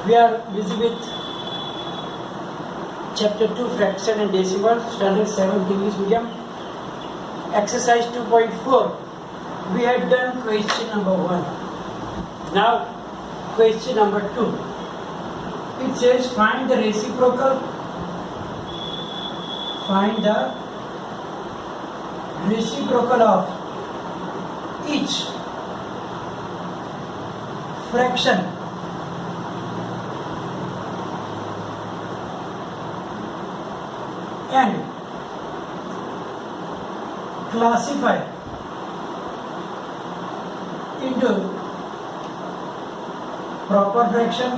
We are busy with chapter 2 fraction and decimal, standard 7th English medium. Exercise 2.4. We had done question number 1. Now question number 2. It says find the reciprocal. Find the reciprocal of each fraction and classify into proper fraction,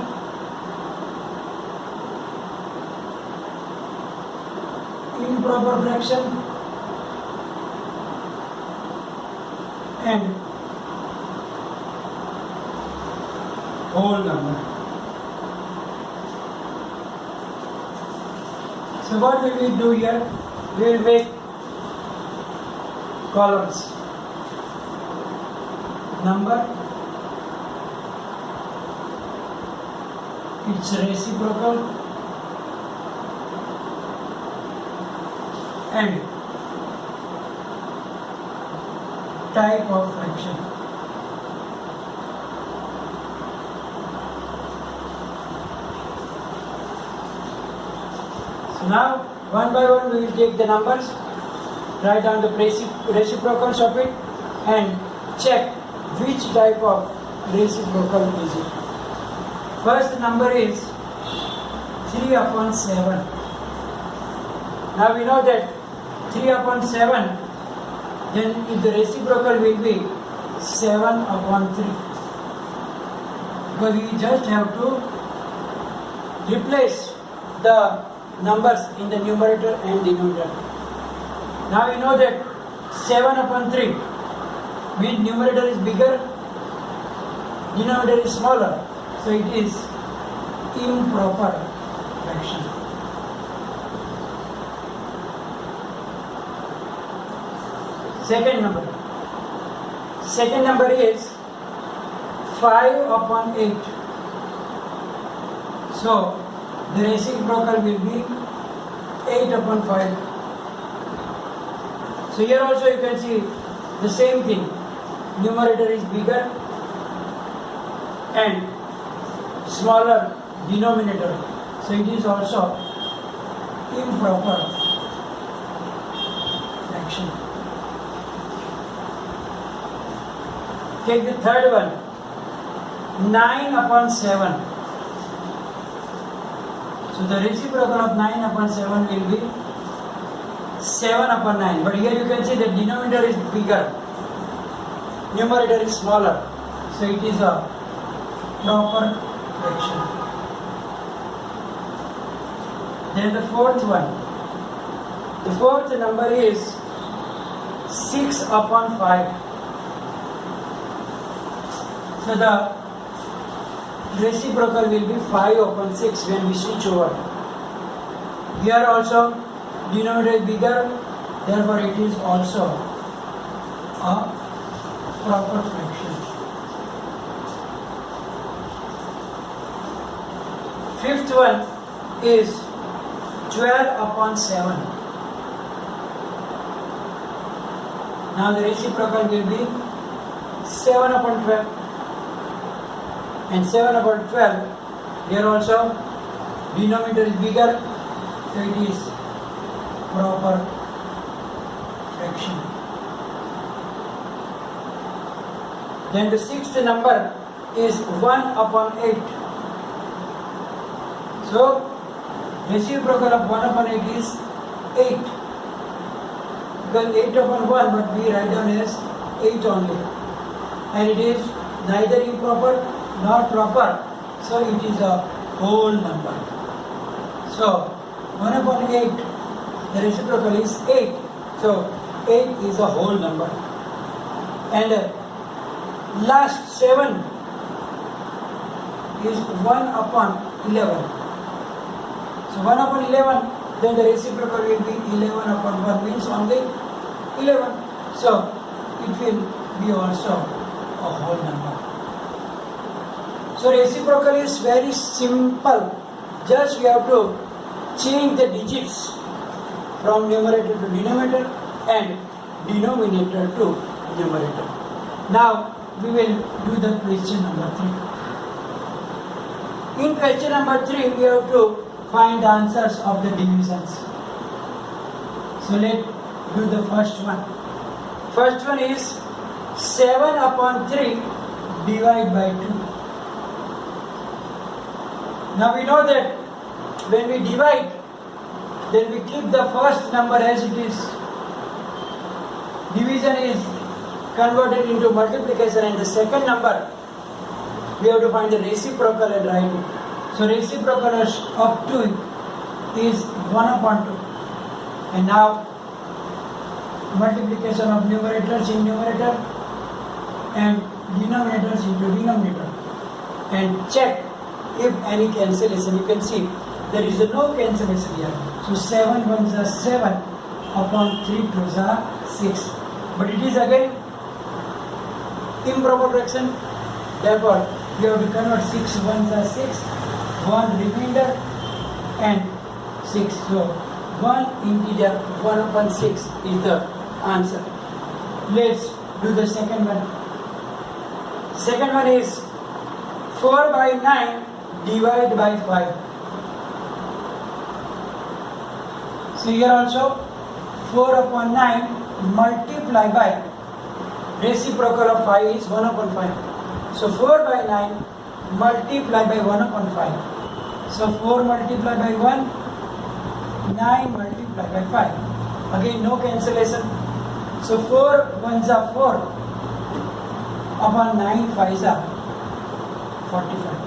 improper fraction and whole number. So what will we do here? We will make columns. Number, its reciprocal and type of fraction. So now one by one we will take the numbers, write down the reciprocals of it and check which type of reciprocal is it. First number is 3 upon 7. Now we know that 3 upon 7, then if the reciprocal will be 7 upon 3. Because we just have to replace the numbers in the numerator and denominator. Now we know that 7 upon 3 means numerator is bigger, denominator is smaller. So it is improper fraction. Second number is 5 upon 8. So the reciprocal will be 8 upon 5. So here also you can see the same thing. Numerator is bigger and smaller denominator. So it is also improper fraction. Take the third one. 9 upon 7. So the reciprocal of 9 upon 7 will be 7 upon 9. But here you can see the denominator is bigger, numerator is smaller. So it is a proper fraction. Then the fourth one. The fourth number is 6 upon 5. So the reciprocal will be 5 upon 6 when we switch over. Here also denominator is bigger, therefore it is also a proper fraction. Fifth one is 12 upon 7. Now the reciprocal will be 7 upon 12. And 7 upon 12, here also denominator is bigger, so it is proper fraction. Then the sixth number is 1 upon 8. So reciprocal of 1 upon 8 is 8. Because 8 upon 1, but we write down as 8 only. And it is neither improper nor proper, so it is a whole number. So 1 upon 8, the reciprocal is 8. So 8 is a whole number. And last 7 is 1 upon 11. So 1 upon 11, then the reciprocal will be 11 upon 1 means only 11. So it will be also a whole number. So So reciprocal is very simple. Just we have to change the digits from numerator to denominator and denominator to numerator. Now we will do the question number 3. In question number 3 we have to find the answers of the divisions. So let's do the first one. First one is 7 upon 3 divided by 2. Now we know that when we divide, then we keep the first number as it is. Division is converted into multiplication, and the second number we have to find the reciprocal and write it. So reciprocal of 2 is 1 upon 2. And now multiplication of numerators in numerator and denominators into denominator. And check if any cancellation. You can see there is no cancellation here. So 7 ones are 7 upon 3 twos are 6. But it is again improper fraction. Therefore, you have to convert 6 ones are 6, 1 remainder and 6. So 1 integer 1 upon 6 is the answer. Let's do the second one. Second one is 4 by 9 divided by 5. So here also 4 upon 9 multiply by reciprocal of 5 is 1 upon 5. So 4 by 9 multiply by 1 upon 5. So 4 multiply by 1, 9 multiply by 5. Again no cancellation. So 4 ones are 4 upon 9 fives are 45.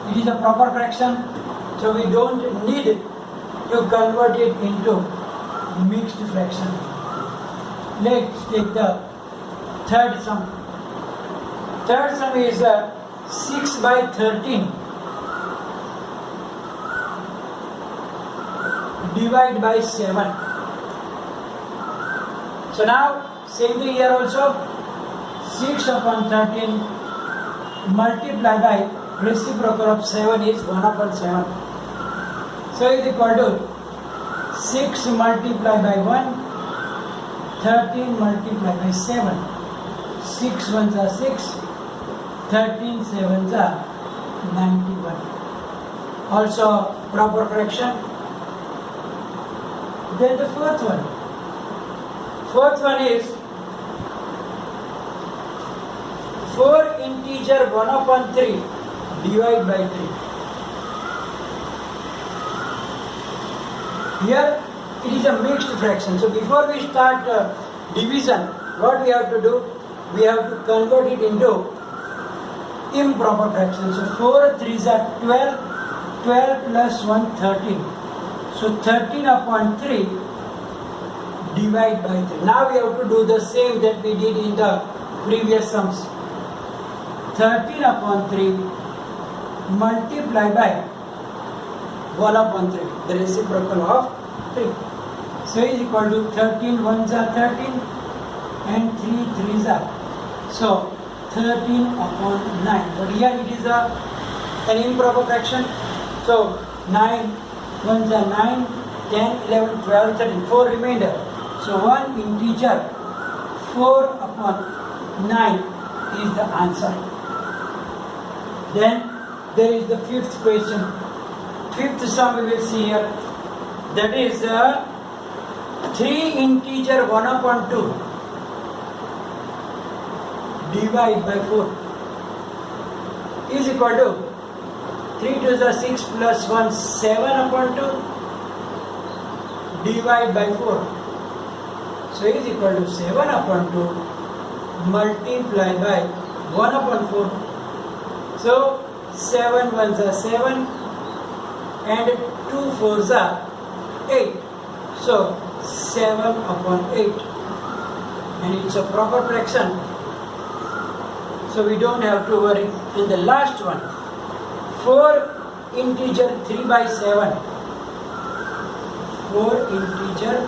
It is a proper fraction, so we don't need to convert it into mixed fraction. Let's take the third sum. Third sum is 6 by 13 divided by 7. So now same thing here also, 6 upon 13 multiplied by reciprocal of 7 is 1 upon 7. So is equal to 6 multiplied by 1, 13 multiplied by 7. 6 ones are 6, 13 sevens are 91. Also proper fraction. Then the fourth one. Fourth one is 4 integer 1 upon 3 divided by 3. Here it is a mixed fraction. So before we start division, what we have to do? We have to convert it into improper fraction. So 4 3s are 12, 12 plus 1 13. So 13 upon 3 divided by 3. Now we have to do the same that we did in the previous sums. 13 upon 3 multiplied by 1 upon 3, the reciprocal of 3. So is equal to 13 ones are 13 and 3 3s are. So 13 upon 9. But here it is an improper fraction. So 9 ones are 9, 10, 11, 12, 13. 4 remainder. So 1 integer 4 upon 9 is the answer. Then there is the fifth question. Fifth sum we will see here. That is 3 integer 1 upon 2 divided by 4 is equal to 3 2s are 6 plus 1 7 upon 2 divided by 4. So is equal to 7 upon 2 multiplied by 1 upon 4. So 7 ones are 7 and 2 4s are 8. So 7 upon 8, and it's a proper fraction. So we don't have to worry. And the last one, 4 integer 3 by 7. 4 integer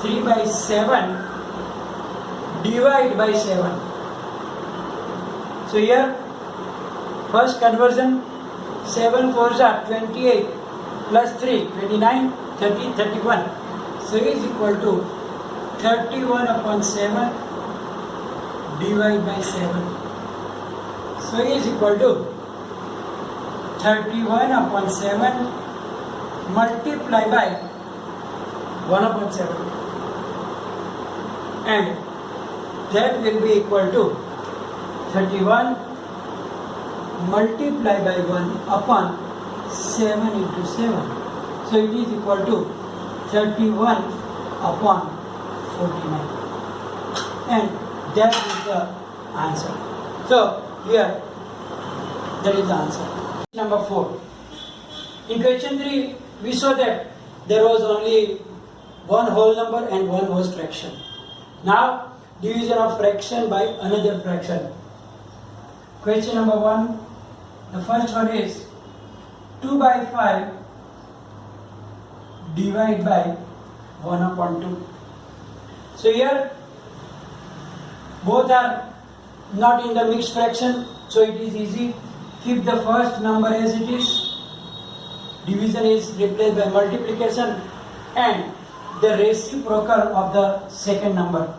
3 by 7 divided by 7. So here First conversion, 7 4s are 28 plus 3, 29, 30, 31. So is equal to 31 upon 7 divided by 7. So is equal to 31 upon 7 multiplied by 1 upon 7. And that will be equal to 31 multiplied by 1 upon 7 into 7. So it is equal to 31 upon 49. And that is the answer. So here, that is the answer. Number 4. In question 3, we saw that there was only one whole number and one was fraction. Now, division of fraction by another fraction. Question number 1, the first one is 2 by 5 divided by 1 upon 2. So here, both are not in the mixed fraction, so it is easy. Keep the first number as it is. Division is replaced by multiplication and the reciprocal of the second number.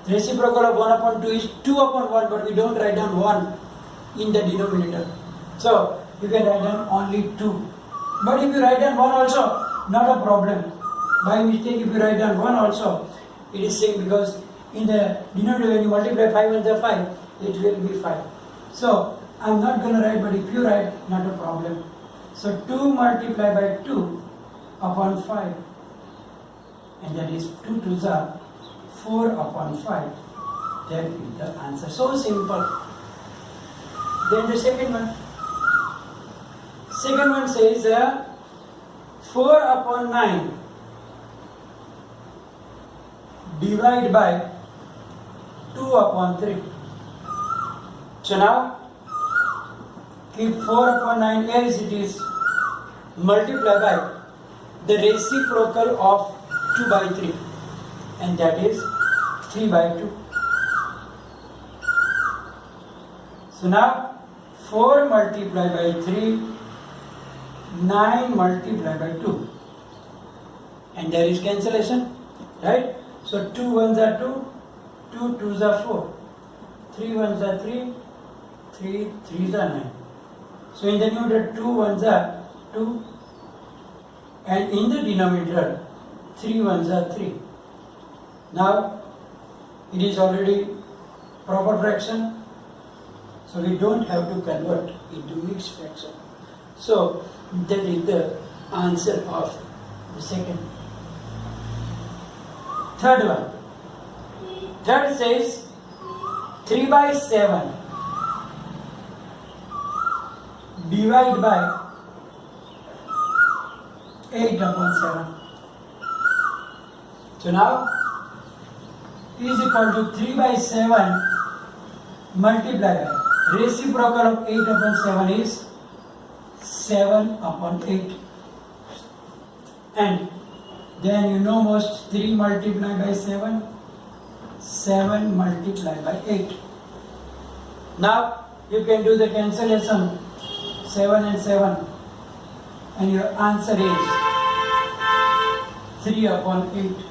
Reciprocal of 1 upon 2 is 2 upon 1, but we don't write down 1 in the denominator. So you can write down only 2. But if you write down 1 also, not a problem. By mistake, if you write down 1 also, it is same, because in the denominator when you multiply 5 and 5, it will be 5. So I am not going to write, but if you write, not a problem. So 2 multiplied by 2 upon 5, and that is 2 2s are 4 upon 5. That is the answer. So simple. Then the second one. Second one says 4 upon 9 divided by 2 upon 3. So now keep 4 upon 9 as it is, multiply by the reciprocal of 2 by 3, and that is 3 by 2. So now 4 multiplied by 3, 9 multiplied by 2, and there is cancellation, right? So 2 1s are 2, 2 2s are 4, 3 1s are 3, 3 3s are 9. So in the numerator 2 1s are 2, and in the denominator 3 1s are 3. Now it is already proper fraction, so we don't have to convert into mixed fraction. So that is the answer of the second. Third one. Third says 3 by 7 divided by 8 upon 7. So now is equal to 3 by 7 multiplied by reciprocal of 8 upon 7 is 7 upon 8. And then you know most 3 multiplied by 7, 7 multiplied by 8. Now you can do the cancellation, 7 and 7, and your answer is 3 upon 8.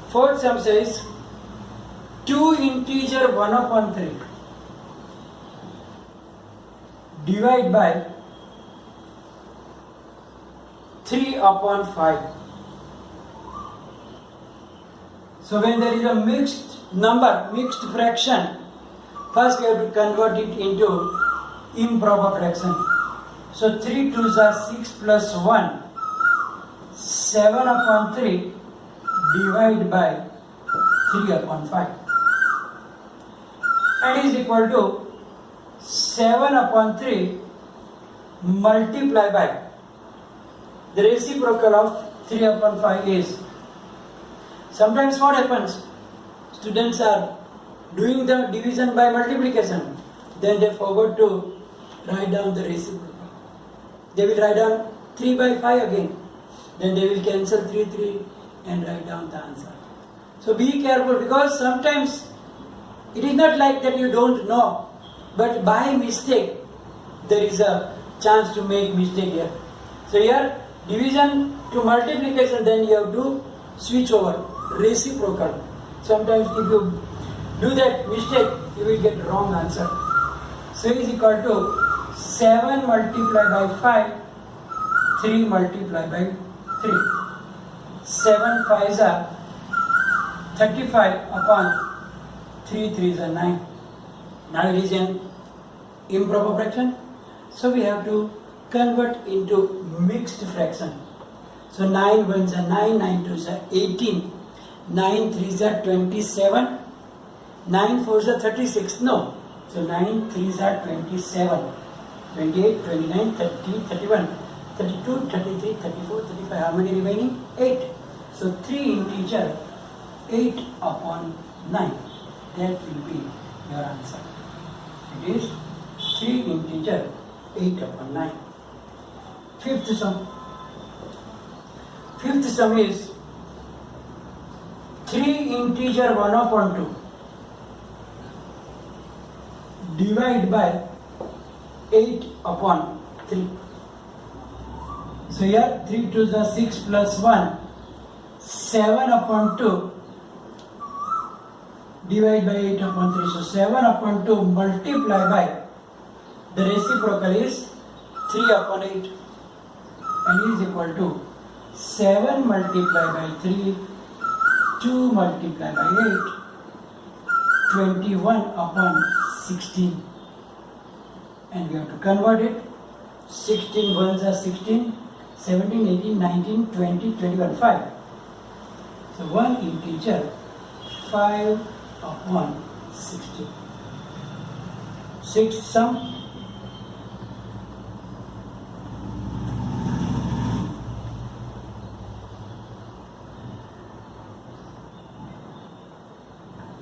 Fourth sum says 2 integer 1 upon 3 divided by 3 upon 5. So when there is a mixed number, mixed fraction, first we have to convert it into improper fraction. So 3 2s are 6 plus 1, 7 upon 3 divided by 3 upon 5, and is equal to 7 upon 3 multiplied by the reciprocal of 3 upon 5 is. Sometimes what happens? Students are doing the division by multiplication, then they forgot to write down the reciprocal. They will write down 3 by 5 again, then they will cancel 3 3 and write down the answer. So be careful, because sometimes it is not like that you don't know, but by mistake there is a chance to make mistake here. So here division to multiplication, then you have to switch over, reciprocal. Sometimes if you do that mistake, you will get wrong answer. So is equal to 7 multiplied by 5, 3 multiplied by 3. 7 5s are 35 upon 3 3s are 9. Now it is an improper fraction. So we have to convert into mixed fraction. So 9 1s are 9, 9 2s are 18, 9 3s are 27, 9 4s are 36. No. So 9 3s are 27, 28, 29, 30, 31, 32, 33, 34, 35. How many remaining? 8. So 3 integer 8 upon 9. That will be your answer. It is 3 integer 8 upon 9. Fifth sum. Fifth sum is 3 integer 1 upon 2 divide by 8 upon 3. So here 3 2s are 6 plus 1, 7 upon 2 divide by 8 upon 3. So 7 upon 2 multiply by the reciprocal is 3 upon 8 and is equal to 7 multiplied by 3, 2 multiplied by 8, 21 upon 16. And we have to convert it. 16 ones are 16, 17, 18, 19, 20, 21, 5. So 1 integer 5 upon 16. Sixth sum.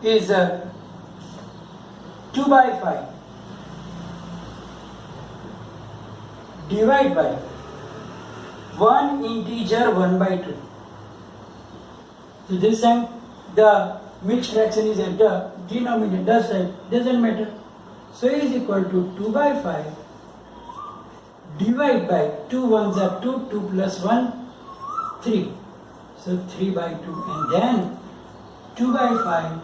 Is 2 by 5 divide by 1 integer 1 by 2. So this time the mixed fraction is at the denominator, doesn't matter. So is equal to 2 by 5 divide by 2 ones are 2, 2 plus 1, 3. So 3 by 2 and then 2 by 5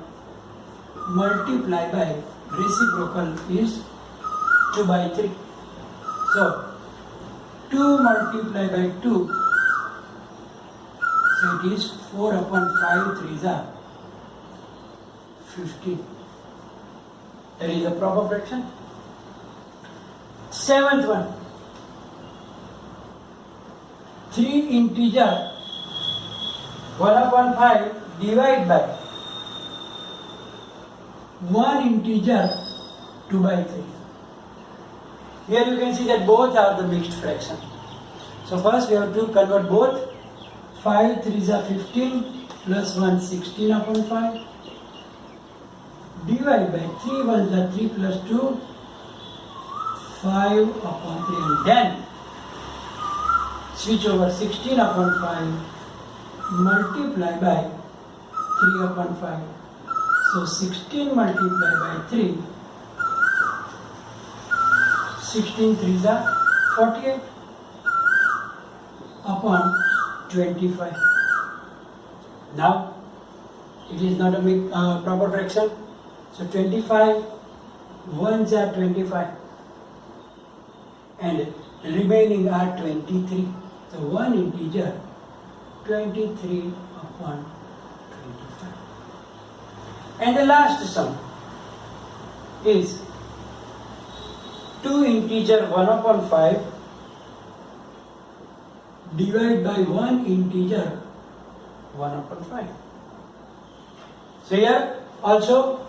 multiply by reciprocal is 2 by 3. So 2 multiplied by 2, so it is 4 upon 5, 3s are 15. That is a proper fraction. Seventh one, 3 integer 1 upon 5 divide by 1 integer 2 by 3. Here you can see that both are the mixed fraction. So first we have to convert both. 5 3s are 15 plus 1 16 upon 5 divide by 3 1s are 3 plus 2 5 upon 3 and then switch over 16 upon 5 multiply by 3 upon 5. So 16 multiplied by 3, 16 3s are 48 upon 25. Now it is not a proper fraction. So 25 ones are 25 and remaining are 23. So 1 integer 23 upon 25. And the last sum is 2 integer 1 upon 5 divide by 1 integer 1 upon 5. So here also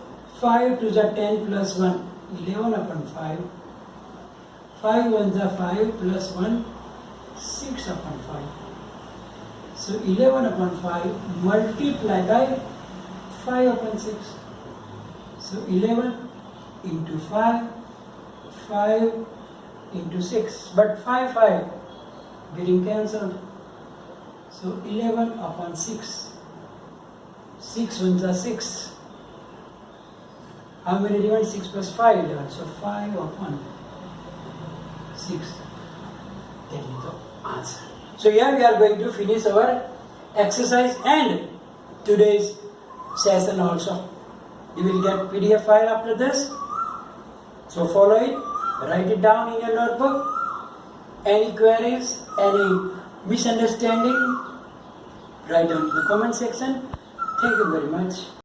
5 to the 10 plus 1, 11 upon 5. 5 ones are 5 plus 1, 6 upon 5. So 11 upon 5 multiply by 5 upon 6. So 11 into 5, 5 into 6. But 5 getting cancelled. So 11 upon 6. 6 ones are 6. How many remain? 6 plus 5 11. So 5 upon 6. That is the answer. So here we are going to finish our exercise and today's session also. You will get PDF file after this. So follow it, write it down in your notebook. Any queries, any misunderstanding, write down in the comment section. Thank you very much.